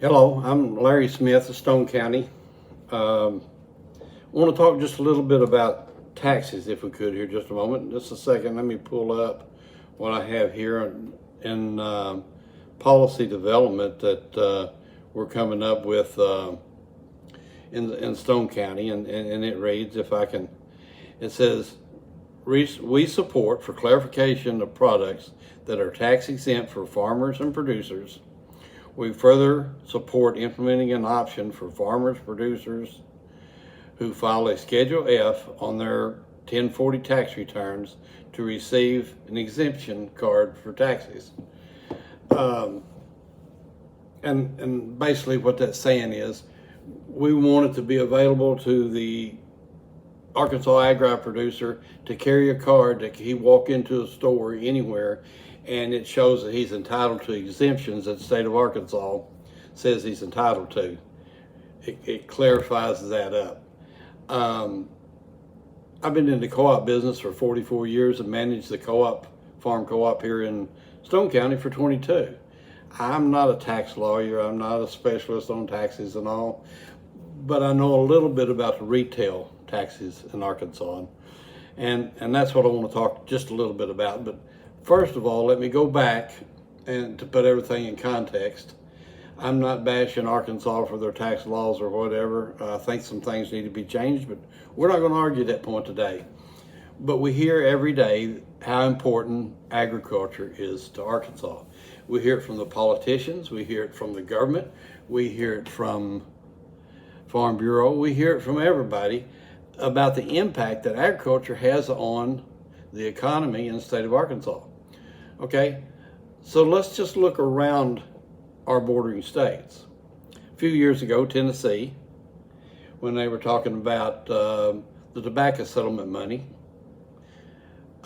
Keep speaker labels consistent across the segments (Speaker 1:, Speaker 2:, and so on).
Speaker 1: Hello, I'm Larry Smith of Stone County. I want to talk just a little bit about taxes, if we could, here just a moment. Just a second, let me pull up what I have here in policy development that we're coming up with in Stone County, and it reads, if I can, it says, we support for clarification of products that are tax exempt for farmers and producers. We further support implementing an option for farmers, producers who file a Schedule F on their 1040 tax returns to receive an exemption card for taxes. And basically what that's saying is we want it to be available to the Arkansas agri producer to carry a card that he walk into a store anywhere, and it shows that he's entitled to exemptions that the state of Arkansas says he's entitled to. It clarifies that up. I've been in the co-op business for 44 years and managed the farm co-op here in Stone County for 22. I'm not a tax lawyer, I'm not a specialist on taxes and all, but I know a little bit about the retail taxes in Arkansas, and that's what I want to talk just a little bit about. But first of all, let me go back and to put everything in context. I'm not bashing Arkansas for their tax laws or whatever. I think some things need to be changed, but we're not going to argue that point today. But we hear every day how important agriculture is to Arkansas. We hear it from the politicians, we hear it from the government, we hear it from Farm Bureau, we hear it from everybody about the impact that agriculture has on the economy in the state of Arkansas. Okay, so let's just look around our bordering states. A few years ago, Tennessee, when they were talking about the tobacco settlement money,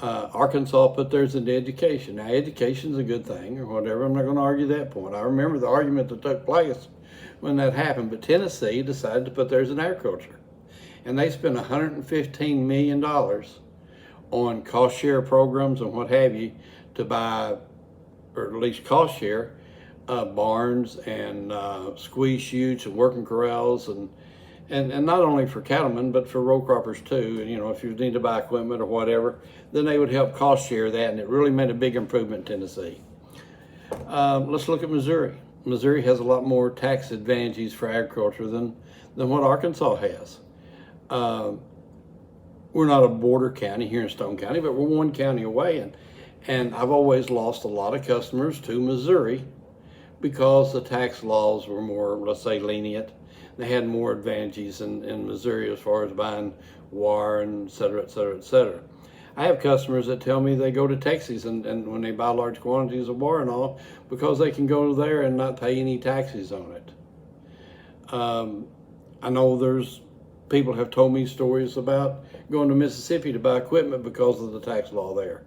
Speaker 1: Arkansas put theirs into education. Now, education's a good thing or whatever. I'm not going to argue that point. I remember the argument that took place when that happened, but Tennessee decided to put theirs in agriculture. And they spent $115 million on cost share programs and what have you to buy, or at least cost share, barns and squeeze chutes and working corrals and not only for cattlemen but for row croppers too. And if you need to buy equipment or whatever, then they would help cost share that, and it really made a big improvement in Tennessee. Let's look at Missouri. Missouri has a lot more tax advantages for agriculture than what Arkansas has. We're not a border county here in Stone County, but we're one county away, and I've always lost a lot of customers to Missouri because the tax laws were more, let's say, lenient. They had more advantages in Missouri as far as buying wire and et cetera, et cetera, et cetera. I have customers that tell me they go to Texas and when they buy large quantities of wire and all, because they can go there and not pay any taxes on it. I know there's people have told me stories about going to Mississippi to buy equipment because of the tax law there.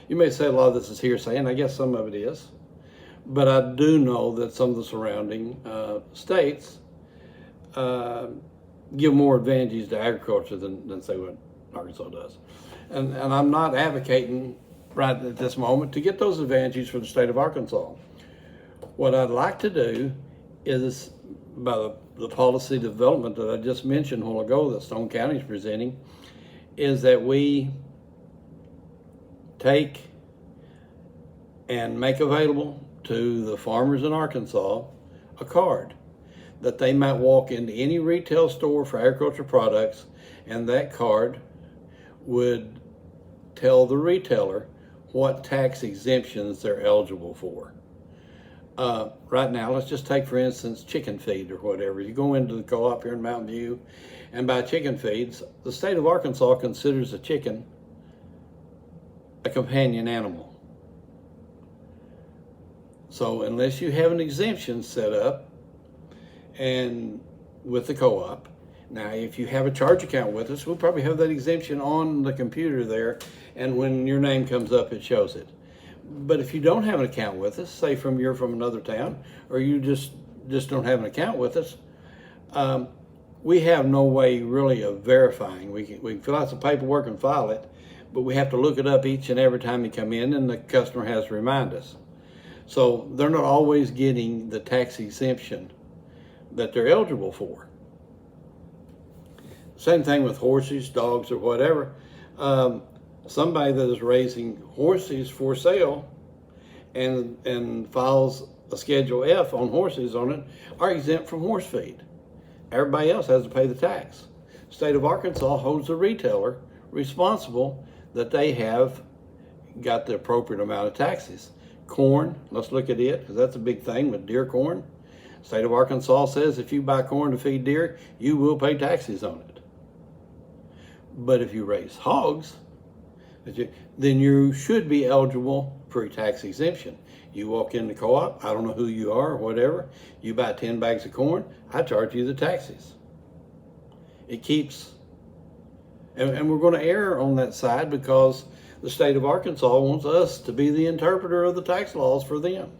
Speaker 1: You may say a lot of this is hearsay, and I guess some of it is, but I do know that some of the surrounding states give more advantages to agriculture than say what Arkansas does. And I'm not advocating right at this moment to get those advantages for the state of Arkansas. What I'd like to do is, by the policy development that I just mentioned a while ago that Stone County is presenting, is that we take and make available to the farmers in Arkansas a card that they might walk into any retail store for agriculture products, and that card would tell the retailer what tax exemptions they're eligible for. Right now, let's just take, for instance, chicken feed or whatever. You go into the co-op here in Mountain View and buy chicken feeds. The state of Arkansas considers a chicken a companion animal. So unless you have an exemption set up and with the co-op, now if you have a charge account with us, we'll probably have that exemption on the computer there, and when your name comes up, it shows it. But if you don't have an account with us, say you're from another town, or you just don't have an account with us, we have no way really of verifying. We can fill out some paperwork and file it, but we have to look it up each and every time you come in, and the customer has to remind us. So they're not always getting the tax exemption that they're eligible for. Same thing with horses, dogs, or whatever. Somebody that is raising horses for sale and files a Schedule F on horses on it are exempt from horse feed. Everybody else has to pay the tax. State of Arkansas holds the retailer responsible that they have got the appropriate amount of taxes. Corn, let's look at it, because that's a big thing with deer corn. State of Arkansas says if you buy corn to feed deer, you will pay taxes on it. But if you raise hogs, then you should be eligible for a tax exemption. You walk in the co-op, I don't know who you are or whatever, you buy 10 bags of corn, I charge you the taxes. It keeps, and we're going to err on that side because the state of Arkansas wants us to be the interpreter of the tax laws for them.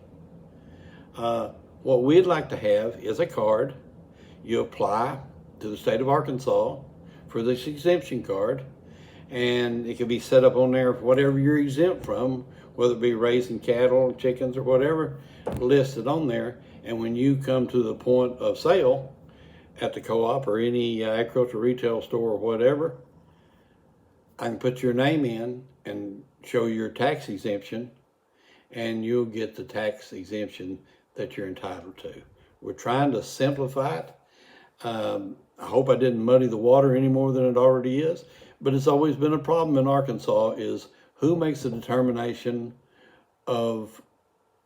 Speaker 1: What we'd like to have is a card. You apply to the state of Arkansas for this exemption card, and it can be set up on there for whatever you're exempt from, whether it be raising cattle, chickens, or whatever, listed on there. And when you come to the point of sale at the co-op or any agricultural retail store or whatever, I can put your name in and show your tax exemption, and you'll get the tax exemption that you're entitled to. We're trying to simplify it. I hope I didn't muddy the water any more than it already is, but it's always been a problem in Arkansas is who makes the determination of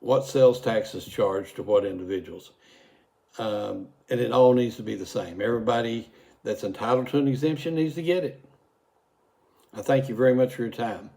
Speaker 1: what sales tax is charged to what individuals. And it all needs to be the same. Everybody that's entitled to an exemption needs to get it. I thank you very much for your time.